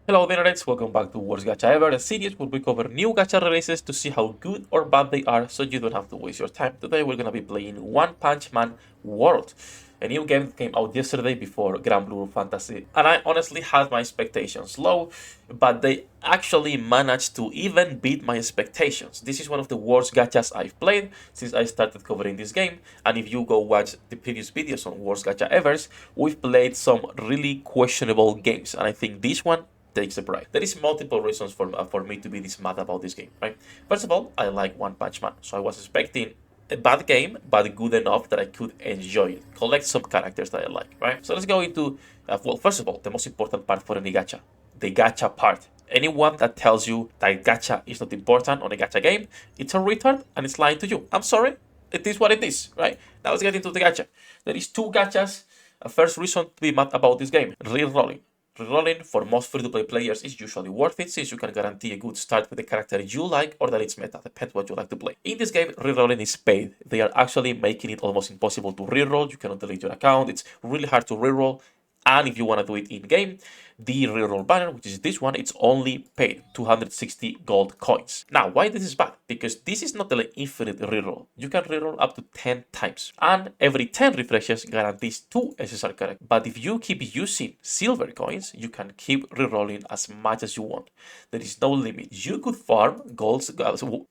Hello the internets, welcome back to Worst Gacha Ever, a series where we cover new gacha releases to see how good or bad they are so you don't have to waste your time. Today we're gonna be playing One Punch Man World, a new game that came out yesterday before Grand Blue Fantasy. And I honestly had my expectations low, but they actually managed to even beat my expectations. This is one of the worst gachas I've played since I started covering this game, and if you go watch the previous videos on Worst Gacha Evers, we've played some really questionable games, and I think this one takes the prize. There is multiple reasons for me to be this mad about this game, right? First of all, I like One Punch Man, so I was expecting a bad game, but good enough that I could enjoy it. Collect some characters that I like, right? So let's go into, well, first of all, the most important part for any gacha, the gacha part. Anyone that tells you that gacha is not important on a gacha game, it's a retard and it's lying to you. I'm sorry, it is what it is, right? Now let's get into the gacha. There is two gachas. First reason to be mad about this game, re-rolling. Rerolling for most free-to-play players is usually worth it since you can guarantee a good start with a character you like or that it's meta, depends what you like to play. In this game, rerolling is paid. They are actually making it almost impossible to reroll. You cannot delete your account. It's really hard to reroll. And if you want to do it in-game, the reroll banner, which is this one, it's only paid 260 gold coins. Now, why this is bad? Because this is not an infinite reroll. You can reroll up to 10 times. And every 10 refreshes guarantees 2 SSR characters. But if you keep using silver coins, you can keep rerolling as much as you want. There is no limit. You could farm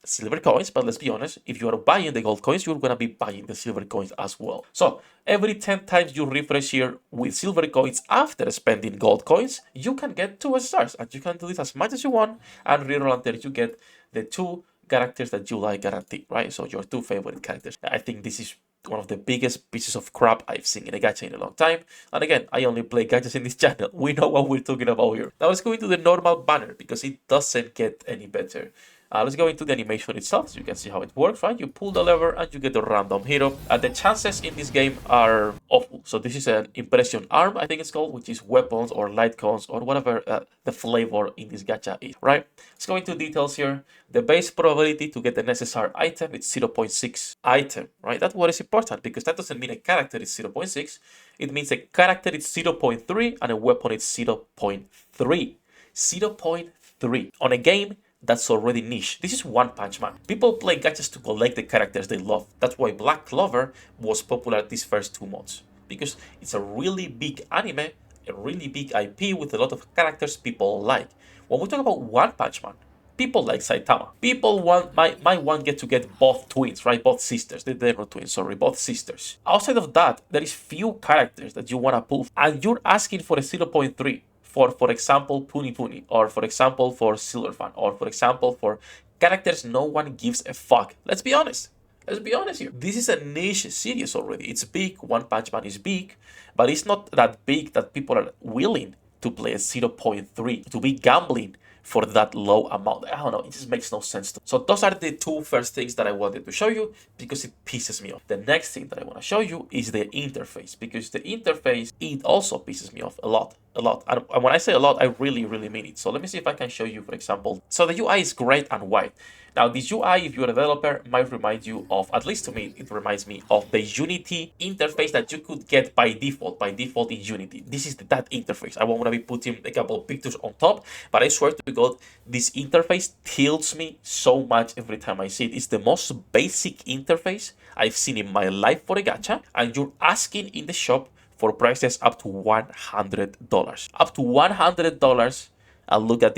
silver coins, but let's be honest, if you are buying the gold coins, you're going to be buying the silver coins as well. So, every 10 times you refresh here with silver coins after spending gold coins, you can get 2 stars, and you can do this as much as you want and reroll until you get the 2 characters that you like guaranteed, right? So your 2 favorite characters. I think this is one of the biggest pieces of crap I've seen in a gacha in a long time. And again, I only play gachas in this channel. We know what we're talking about here. Now let's go into the normal banner because it doesn't get any better. Let's go into the animation itself so you can see how it works, right? You pull the lever and you get a random hero. The chances in this game are awful. So this is an impression arm, I think it's called, which is weapons or light cones or whatever the flavor in this gacha is, right? Let's go into details here. The base probability to get the necessary item is 0.6 item, right? That's what is important because that doesn't mean a character is 0.6. It means a character is 0.3 and a weapon is 0.3. 0.3 on a game that's already niche. This is One Punch Man. People play gachas to collect the characters they love. That's why Black Clover was popular these first 2 months. Because it's a really big anime, a really big IP with a lot of characters people like. When we talk about One Punch Man, people like Saitama. People might want to get both twins, right? Both sisters. They're not twins, sorry, both sisters. Outside of that, there is few characters that you want to pull, and you're asking for a 0.3. For example, Puni Puni, or for example, for Silverfan, or for example, for characters no one gives a fuck. Let's be honest. Let's be honest here. This is a niche series already. It's big. One Punch Man is big, but it's not that big that people are willing to play a 0.3, to be gambling for that low amount. I don't know, it just makes no sense to me. So those are the 2 first things that I wanted to show you because it pisses me off. The next thing that I want to show you is the interface, because the interface, it also pisses me off a lot. And when I say a lot, I really mean it. So let me see if I can show you, for example. So the UI is great and white. Now this UI, if you're a developer, might remind you of, at least to me, it reminds me of the Unity interface that you could get by default in Unity. This is that interface. I won't want to be putting a couple of pictures on top, but I swear to God, this interface tilts me so much every time I see it. It's the most basic interface I've seen in my life for a gacha, and you're asking in the shop for prices up to $100. Up to $100. And look at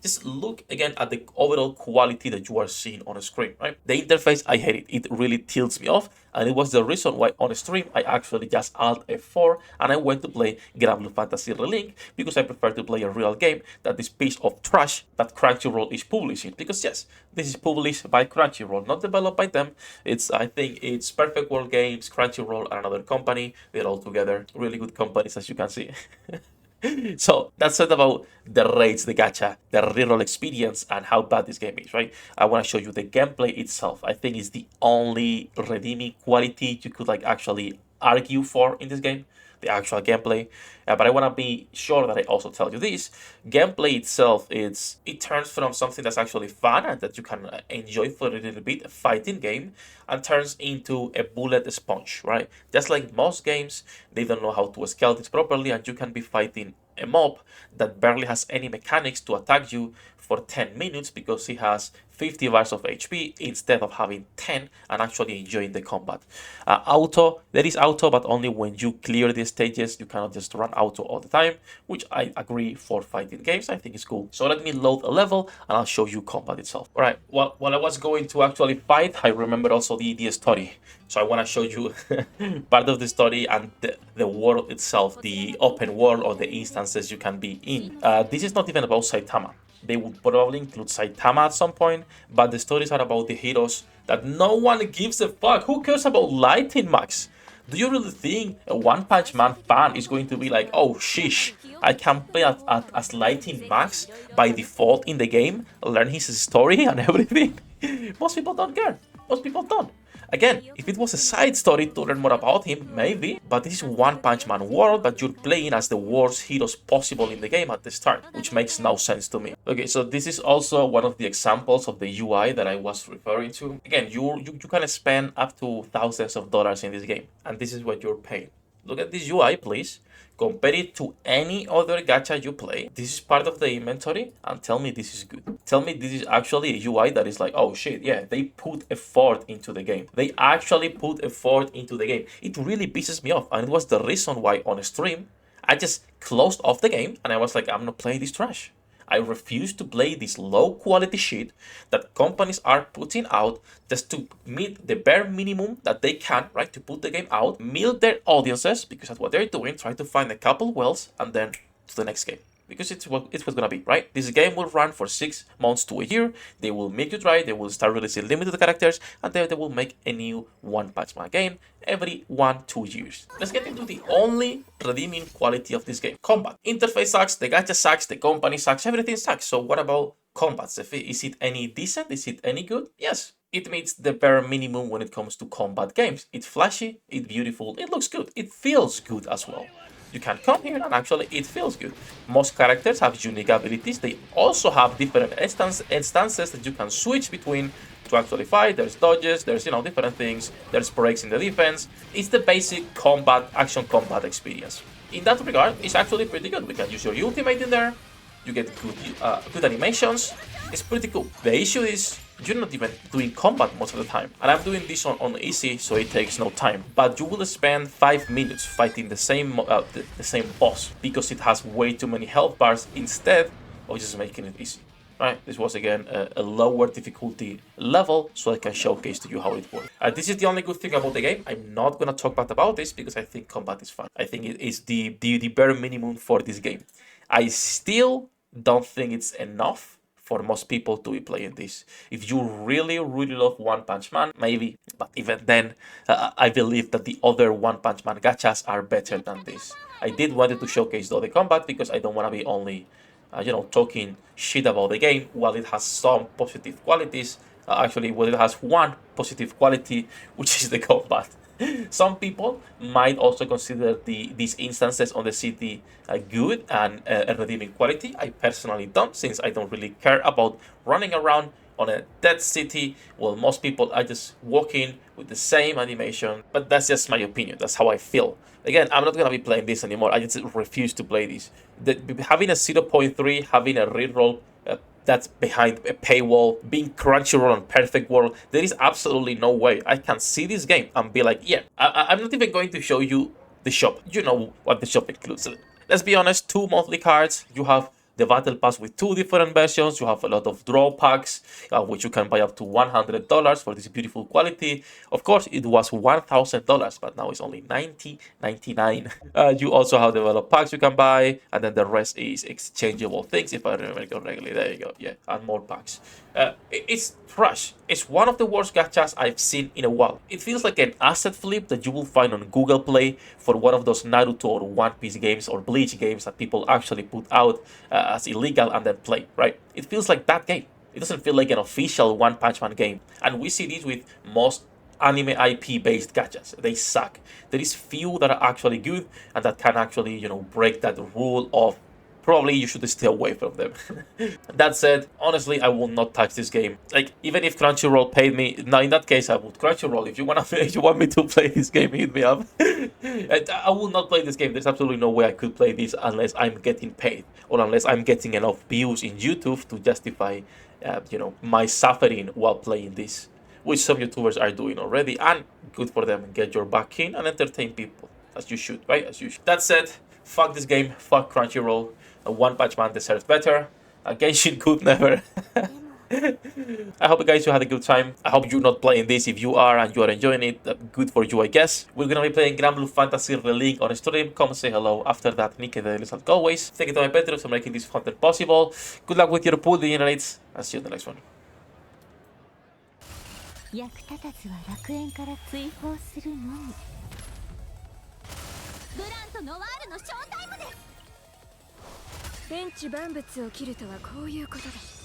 just look again at the overall quality that you are seeing on a screen, right? The interface, I hate it. It really tilts me off, and it was the reason why on stream I actually just Alt F4 and I went to play Grand Blue Fantasy Relink because I prefer to play a real game than this piece of trash that Crunchyroll is publishing. Because yes, this is published by Crunchyroll, not developed by them. I think it's Perfect World Games, Crunchyroll, and another company. They're all together really good companies, as you can see. So that's it about the raids, the gacha, the reroll experience, and how bad this game is, right? I want to show you the gameplay itself. I think is the only redeeming quality you could actually argue for in this game, the actual gameplay. But I want to be sure that I also tell you this. Gameplay itself, it turns from something that's actually fun and that you can enjoy for a little bit, a fighting game, and turns into a bullet sponge, right? Just like most games, they don't know how to scale this properly, and you can be fighting a mob that barely has any mechanics to attack you for 10 minutes because he has 50 bars of HP instead of having 10 and actually enjoying the combat. There is auto, but only when you clear the stages. You cannot just run auto all the time, which I agree for fighting games. I think it's cool. So let me load a level and I'll show you combat itself. All right, well, while I was going to actually fight, I remember also the story. So I want to show you part of the story and the world itself, the open world or the instances you can be in. This is not even about Saitama. They would probably include Saitama at some point, but the stories are about the heroes that no one gives a fuck. Who cares about Lightning Max? Do you really think a One Punch Man fan is going to be like, oh sheesh, I can play as Lightning Max by default in the game, learn his story and everything? Most people don't care. Most people don't. Again, if it was a side story to learn more about him, maybe, but this is One Punch Man world that you're playing as the worst heroes possible in the game at the start, which makes no sense to me. Okay, so this is also one of the examples of the UI that I was referring to. Again, you can spend up to thousands of dollars in this game, and this is what you're paying. Look at this UI, please. Compare it to any other gacha you play. This is part of the inventory, and tell me this is good. Tell me this is actually a UI that is like, oh shit, yeah, they put effort into the game. They actually put effort into the game. It really pisses me off, and it was the reason why on stream, I just closed off the game, and I was like, I'm not playing this trash. I refuse to play this low quality shit that companies are putting out just to meet the bare minimum that they can, right? To put the game out, milk their audiences, because that's what they're doing, try to find a couple whales and then to the next game. Because it's what's gonna be, right? This game will run for 6 months to a year. They will make you try, they will start releasing limited characters, and then they will make a new One Punch Man game every 1-2 years. Let's get into the only redeeming quality of this game. Combat. Interface sucks, the gacha sucks, the company sucks, everything sucks. So what about combat, Sefhi? Is it any decent? Is it any good? Yes. It meets the bare minimum when it comes to combat games. It's flashy, it's beautiful, it looks good, it feels good as well. You can come here and actually it feels good. Most characters have unique abilities. They also have different instances that you can switch between to actually fight. There's dodges, there's different things, there's breaks in the defense. It's the basic combat, action combat experience. In that regard, it's actually pretty good. We can use your ultimate in there, you get good animations. It's pretty cool. The issue is you're not even doing combat most of the time. And I'm doing this on easy, so it takes no time. But you will spend 5 minutes fighting the same boss because it has way too many health bars instead of just making it easy. Right? This was again a lower difficulty level, so I can showcase to you how it works. This is the only good thing about the game. I'm not gonna talk bad about this because I think combat is fun. I think it is the bare minimum for this game. I still don't think it's enough for most people to be playing this. If you really, really love One Punch Man, maybe. But even then, I believe that the other One Punch Man gachas are better than this. I did wanted to showcase though the combat because I don't want to be only, talking shit about the game while it has some positive qualities. Actually, well, it has one positive quality, which is the combat. Some people might also consider these instances on the city good and a redeeming quality. I personally don't, since I don't really care about running around on a dead city. Well, most people are just walking with the same animation, but that's just my opinion. That's how I feel. Again, I'm not gonna be playing this anymore. I just refuse to play this. Having a 0.3, having a reroll that's behind a paywall, being Crunchyroll on Perfect World, there is absolutely no way I can see this game and be like, yeah, I'm not even going to show you the shop. You know what the shop includes. Let's be honest, 2 monthly cards, you have the Battle Pass with 2 different versions, you have a lot of draw packs, which you can buy up to $100 for this beautiful quality. Of course, it was $1,000, but now it's only $90.99. You also have developed packs you can buy, and then the rest is exchangeable things, if I remember correctly. There you go, yeah, and more packs. It's trash. It's one of the worst gachas I've seen in a while. It feels like an asset flip that you will find on Google Play for one of those Naruto or One Piece games or Bleach games that people actually put out as illegal and then play, right? It feels like that game. It doesn't feel like an official One Punch Man game. And we see this with most anime IP based gachas. They suck. There is few that are actually good and that can actually, break that rule of probably you should stay away from them. That said, honestly, I will not touch this game. Like, even if Crunchyroll paid me, now in that case I would. Crunchyroll, if you want me to play this game, hit me up. I will not play this game. There's absolutely no way I could play this unless I'm getting paid, or unless I'm getting enough views in YouTube to justify, my suffering while playing this, which some YouTubers are doing already, and good for them. Get your back in and entertain people, as you should, right? As you should. That said, fuck this game, fuck Crunchyroll. One Punch Man deserves better. Genshin could never. I hope guys you had a good time. I hope you're not playing this. If you are and you are enjoying it, good for you, I guess. We're gonna be playing Grand Blue Fantasy Relink on stream. Come say hello. After that, Nick and Dennis as always. Thank you to my patrons for making this content possible. Good luck with your pool degenerates. I'll see you in the next one. 役立たずは楽園から追放するのみ。ブランとノワールのショータイムです。天地万物を切るとはこういうことです。